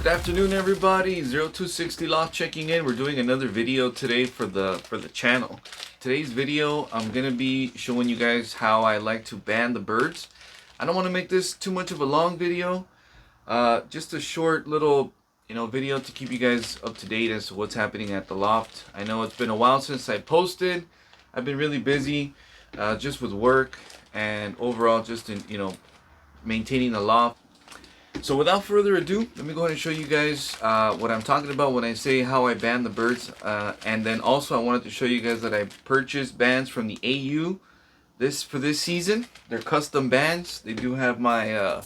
Good afternoon, everybody. 0260 Loft checking in. We're doing another video today for the channel. Today's video, I'm gonna be showing you guys how I like to band the birds. I don't want to make this too much of a long video. Just a short little video to keep you guys up to date as to what's happening at the loft. I know it's been a while since I posted. I've been really busy just with work and overall just in maintaining the loft. So without further ado, let me go ahead and show you guys what I'm talking about when I say how I band the birds. And then also I wanted to show you guys that I purchased bands from the AU for this season. They're custom bands. They do have my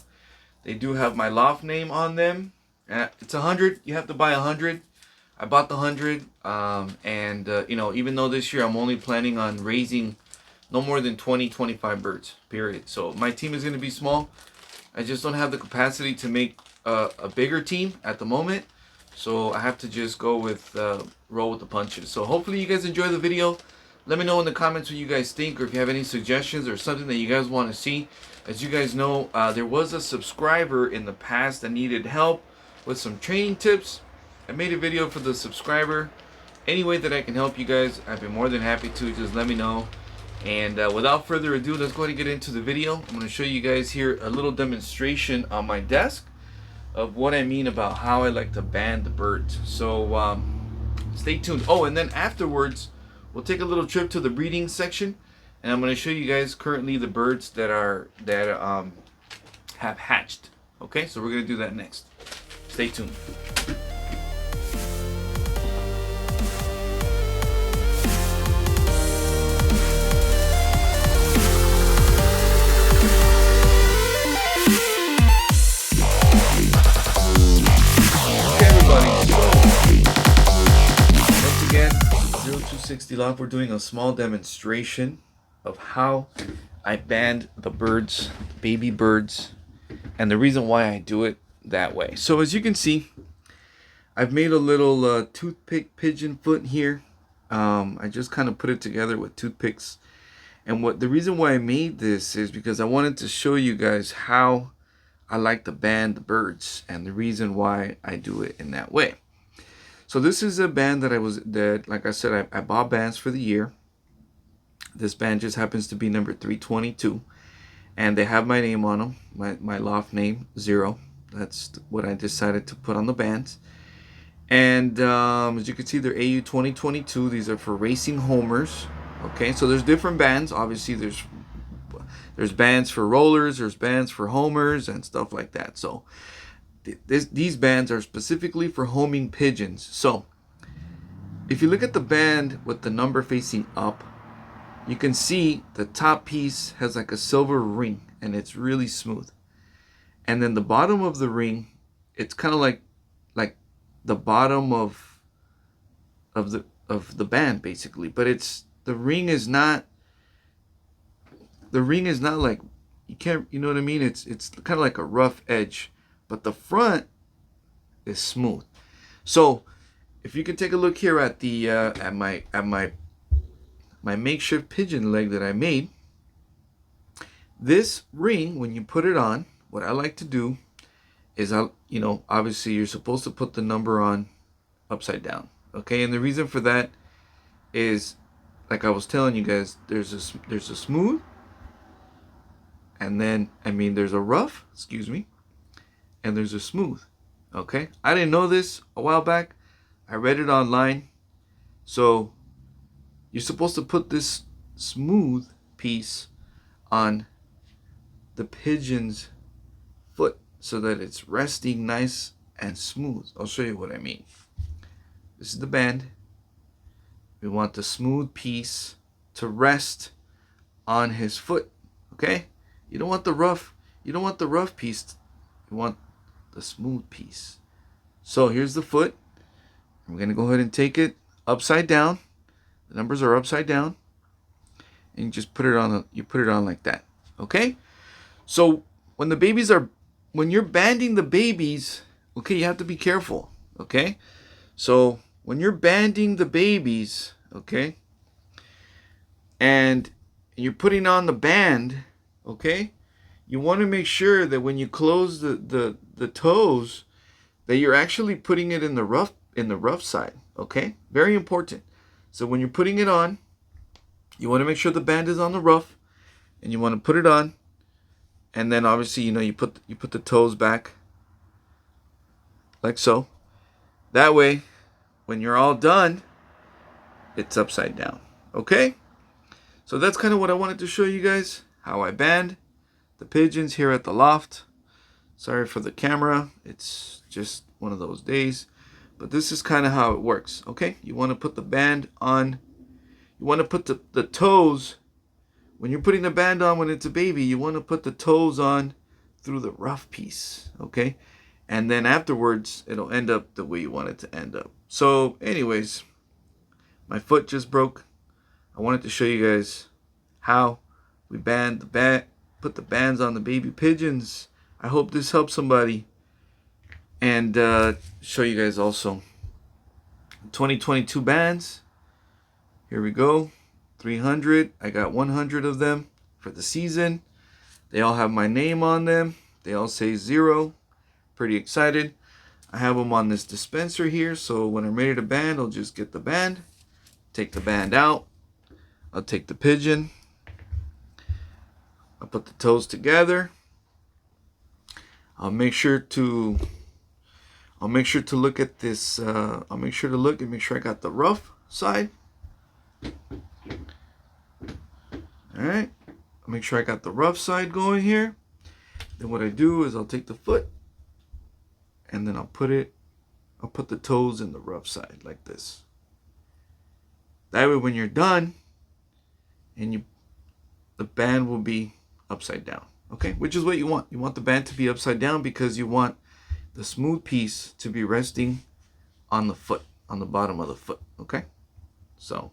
loft name on them. It's 100. You have to buy 100. I bought the 100. Even though this year I'm only planning on raising no more than 20-25 birds, period. So my team is going to be small. I just don't have the capacity to make a bigger team at the moment, so I have to just go with roll with the punches. So hopefully you guys enjoy the video. Let me know in the comments what you guys think, or if you have any suggestions or something that you guys want to see. As you guys know, there was a subscriber in the past that needed help with some training tips. I made a video for the subscriber. Any way that I can help you guys, I'd be more than happy to. Just let me know. And without further ado, let's go ahead and get into the video. I'm going to show you guys here a little demonstration on my desk of what I mean about how I like to band the birds. So stay tuned. Oh, and then afterwards, we'll take a little trip to the breeding section, and I'm going to show you guys currently the birds that have hatched. Okay, so we're going to do that next. Stay tuned. Once again, 0260 Loft, we're doing a small demonstration of how I band the birds, baby birds, and the reason why I do it that way. So as you can see, I've made a little toothpick pigeon foot here. I just kind of put it together with toothpicks. And the reason why I made this is because I wanted to show you guys how I like to band the birds and the reason why I do it in that way. So this is a band that like I said, I bought bands for the year. This band just happens to be number 322, and they have my name on them, my loft name 0. That's what I decided to put on the bands. And as you can see, they're AU 2022. These are for racing homers. Okay, so there's different bands. Obviously, there's bands for rollers, there's bands for homers and stuff like that. So these bands are specifically for homing pigeons. So if you look at the band with the number facing up, you can see the top piece has like a silver ring, and it's really smooth. And then the bottom of the ring, it's kind of like the bottom of the band basically, but the ring is not like, you know what I mean? It's kind of like a rough edge, but the front is smooth. So if you can take a look here at the at my makeshift pigeon leg that I made, this ring, when you put it on, what I like to do is obviously you're supposed to put the number on upside down. Okay, and the reason for that is, like I was telling you guys, there's a smooth, and then there's a rough, and there's a smooth. Okay, I didn't know this a while back. I read it online. So you're supposed to put this smooth piece on the pigeon's foot so that it's resting nice and smooth. I'll show you what I mean. This is the band. We want the smooth piece to rest on his foot. Okay? You don't want the rough piece. You want the smooth piece. So here's the foot. I'm going to go ahead and take it upside down. The numbers are upside down. And you just put it on like that. Okay? So when you're banding the babies, okay, you have to be careful. Okay? So when you're banding the babies, okay, and you're putting on the band, okay, you want to make sure that when you close the toes, that you're actually putting it in the rough side. Okay, very important. So when you're putting it on, you want to make sure the band is on the rough, and you want to put it on, and then obviously you put the toes back like so. That way, when you're all done, it's upside down. Okay, so that's kind of what I wanted to show you guys, how I band the pigeons here at the loft. Sorry for the camera, it's just one of those days, but this is kind of how it works. Okay, you want to put the band on, you want to put the toes, when you're putting the band on when it's a baby, you want to put the toes on through the rough piece. Okay, and then afterwards it'll end up the way you want it to end up. So anyways, my foot just broke. I wanted to show you guys how we put the bands on the baby pigeons. I hope this helps somebody. And show you guys also 2022 bands. Here we go. 300. I got 100 of them for the season. They all have my name on them. They all say 0. Pretty excited. I have them on this dispenser here, so when I'm ready to band, I'll just get the band, take the band out. I'll take the pigeon. I'll put the toes together. I'll make sure to look at this. I'll make sure to look and make sure I got the rough side. All right. I'll make sure I got the rough side going here. Then what I do is I'll take the foot and then I'll put the toes in the rough side like this. That way when you're done, and the band will be upside down. Okay, which is what you want. You want the band to be upside down because you want the smooth piece to be resting on the foot, on the bottom of the foot. Okay, so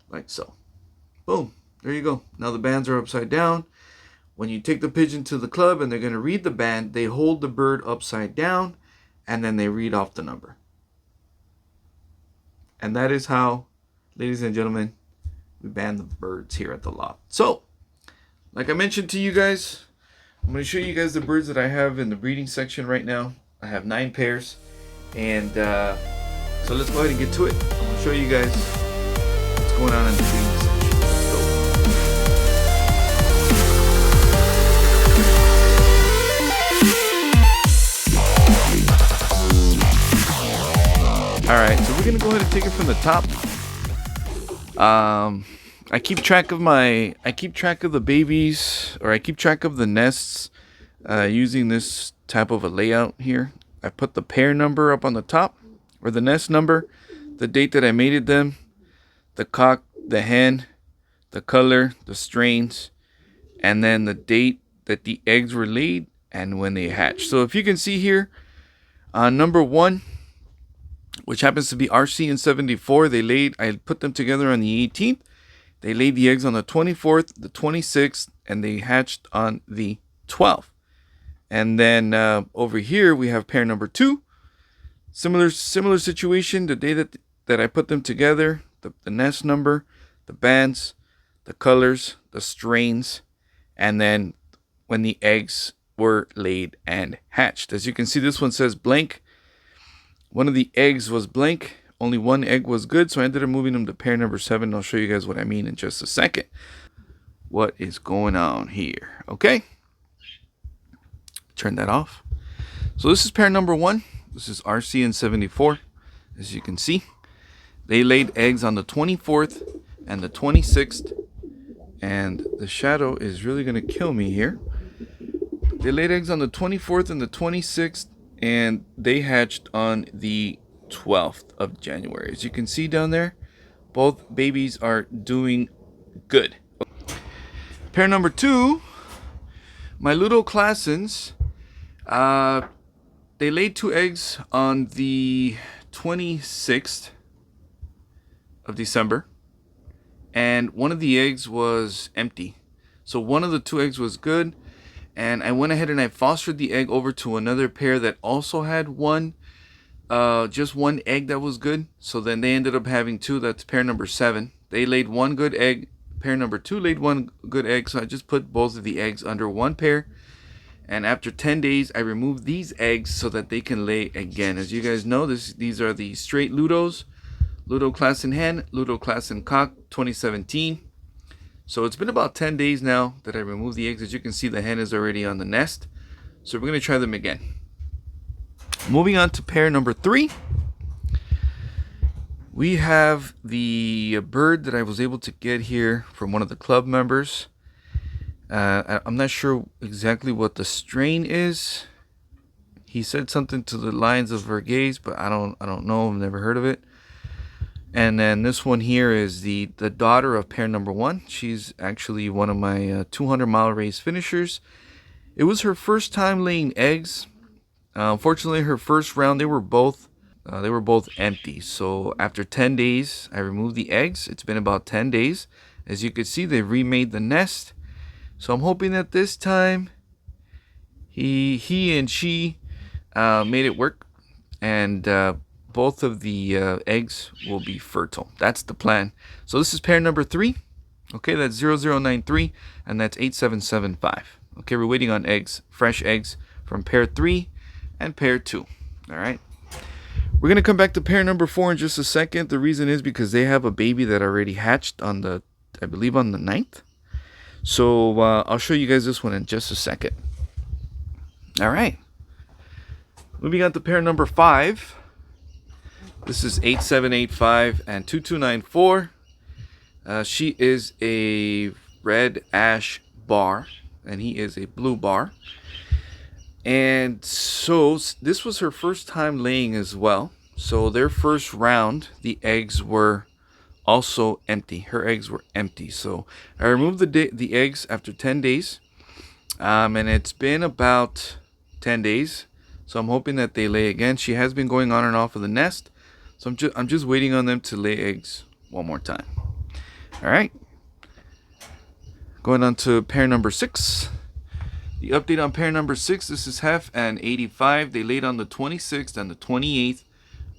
like so. Boom, there you go. Now the bands are upside down. When you take the pigeon to the club and they're going to read the band, they hold the bird upside down and then they read off the number. And that is how, ladies and gentlemen, we band the birds here at the loft. So, like I mentioned to you guys, I'm going to show you guys the birds that I have in the breeding section right now. I have 9 pairs. And so let's go ahead and get to it. I'm going to show you guys what's going on in the breeding section. Alright, so we're going to go ahead and take it from the top. I keep track of the babies, or I keep track of the nests using this type of a layout here. I put the pair number up on the top, or the nest number, the date that I mated them, the cock, the hen, the color, the strains, and then the date that the eggs were laid and when they hatched. So if you can see here, number 1, which happens to be RC in 74, I put them together on the 18th. They laid the eggs on the 24th, the 26th, and they hatched on the 12th. And then over here we have pair number 2. Similar situation. The day that I put them together, the nest number, the bands, the colors, the strains, and then when the eggs were laid and hatched. As you can see, this one says blank. One of the eggs was blank. Only one egg was good, so I ended up moving them to pair number 7. I'll show you guys what I mean in just a second. What is going on here? Okay. Turn that off. So this is pair number 1. This is RC in 74. As you can see, they laid eggs on the 24th and the 26th. And the shadow is really going to kill me here. They laid eggs on the 24th and the 26th. And they hatched on the 12th of January. As you can see down there, both babies are doing good. Pair number 2, my little Classens, they laid 2 eggs on the 26th of December. And one of the eggs was empty. So one of the 2 eggs was good. And I went ahead and I fostered the egg over to another pair that also had just one egg that was good. So then they ended up having 2. That's pair number 7. They laid 1 good egg. Pair number 2 laid 1 good egg. So I just put both of the eggs under one pair. And after 10 days, I remove these eggs so that they can lay again. As you guys know, these are the straight Ludos. Ludo Class in Hen, Ludo Class in Cock 2017. So it's been about 10 days now that I removed the eggs. As you can see, the hen is already on the nest. So we're going to try them again. Moving on to pair number 3. We have the bird that I was able to get here from one of the club members. I'm not sure exactly what the strain is. He said something to the lines of Verghese, but I don't know. I've never heard of it. And then this one here is the daughter of pair number 1. She's actually one of my 200-mile race finishers. It was her first time laying eggs. Unfortunately, her first round they were both empty. So after 10 days, I removed the eggs. It's been about 10 days. As you can see, they remade the nest. So I'm hoping that this time he and she made it work, and both of the eggs will be fertile. That's the plan. So this is pair number 3. Okay, that's 0093, and that's 8775. Okay, we're waiting on eggs, fresh eggs from pair 3 and pair 2. All right. We're going to come back to pair number 4 in just a second. The reason is because they have a baby that already hatched on the, I believe on the 9th. So I'll show you guys this one in just a second. All right. Moving on to pair number 5. This is 8785 and 2294. She is a red ash bar, and he is a blue bar. And so this was her first time laying as well. So their first round, the eggs were also empty. Her eggs were empty. So I removed the eggs after 10 days. And it's been about 10 days. So I'm hoping that they lay again. She has been going on and off of the nest. So I'm just waiting on them to lay eggs one more time. All right. Going on to pair number 6. The update on pair number 6, this is Hef and 85. They laid on the 26th and the 28th,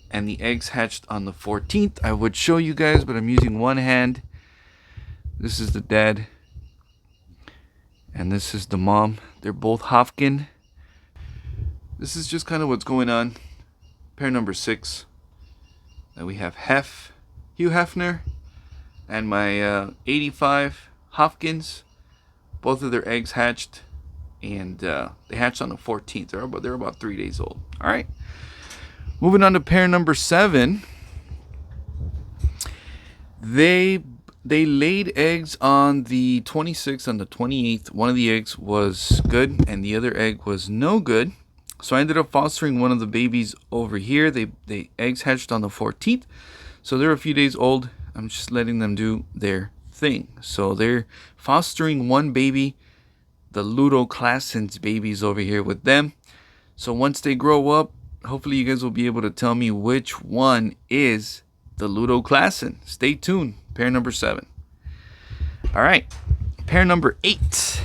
and the eggs hatched on the 14th. I would show you guys, but I'm using one hand. This is the dad, and this is the mom. They're both Hofkin. This is just kind of what's going on. Pair number 6. And we have Hugh Hefner, and my 85 Hopkins. Both of their eggs hatched, and they hatched on the 14th. They're about 3 days old. All right. Moving on to pair number 7. They laid eggs on the 26th and the 28th. One of the eggs was good, and the other egg was no good. So I ended up fostering one of the babies over here. The eggs hatched on the 14th. So they're a few days old. I'm just letting them do their thing. So they're fostering one baby. The Ludo Classens babies over here with them. So once they grow up, hopefully you guys will be able to tell me which one is the Ludo Classen. Stay tuned. Pair number 7. All right. Pair number 8.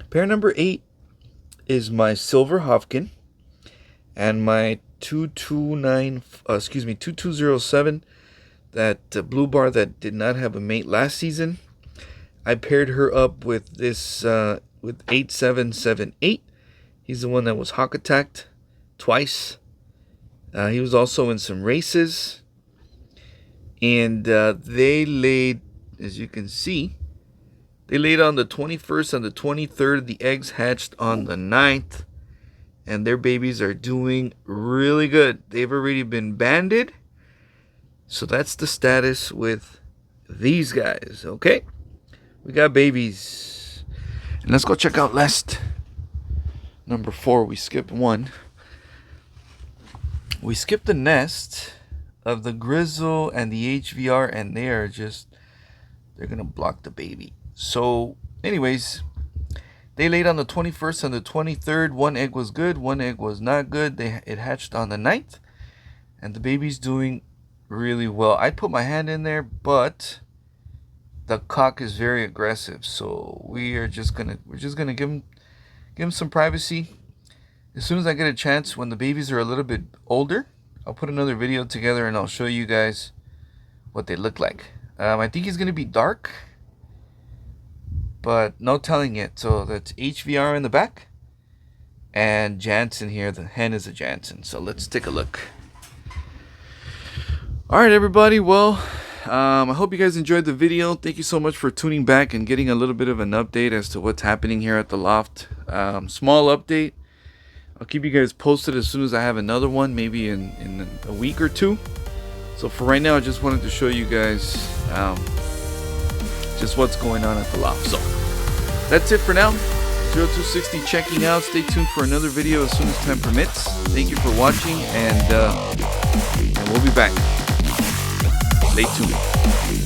Pair number 8 is my silver Hofkin and my 2207, that blue bar that did not have a mate last season. I paired her up with this with 8778. He's the one that was hawk attacked twice. He was also in some races, and they laid, as you can see, they laid on the 21st and the 23rd. The eggs hatched on the 9th, and their babies are doing really good. They've already been banded. So that's the status with these guys, okay? We got babies. And let's go check out nest number 4. We skipped one. We skipped the nest of the Grizzle and the HVR, and they're going to block the baby. So, anyways, they laid on the 21st and the 23rd. One egg was good, one egg was not good. It hatched on the 9th, and the baby's doing really well. I put my hand in there, but the cock is very aggressive. So we're just gonna give him some privacy. As soon as I get a chance, when the babies are a little bit older, I'll put another video together and I'll show you guys what they look like. I think he's gonna be dark. but no telling it. So that's HVR in the back, and Jansen here. The hen is a Jansen. So let's take a look. All right, everybody. Well, I hope you guys enjoyed the video. Thank you so much for tuning back and getting a little bit of an update as to what's happening here at the loft. Small update. I'll keep you guys posted as soon as I have another one, maybe in a week or two. So for right now, I just wanted to show you guys just what's going on at the loft. So that's it for now. 0260 checking out. Stay tuned for another video as soon as time permits. Thank you for watching, and we'll be back. Stay tuned.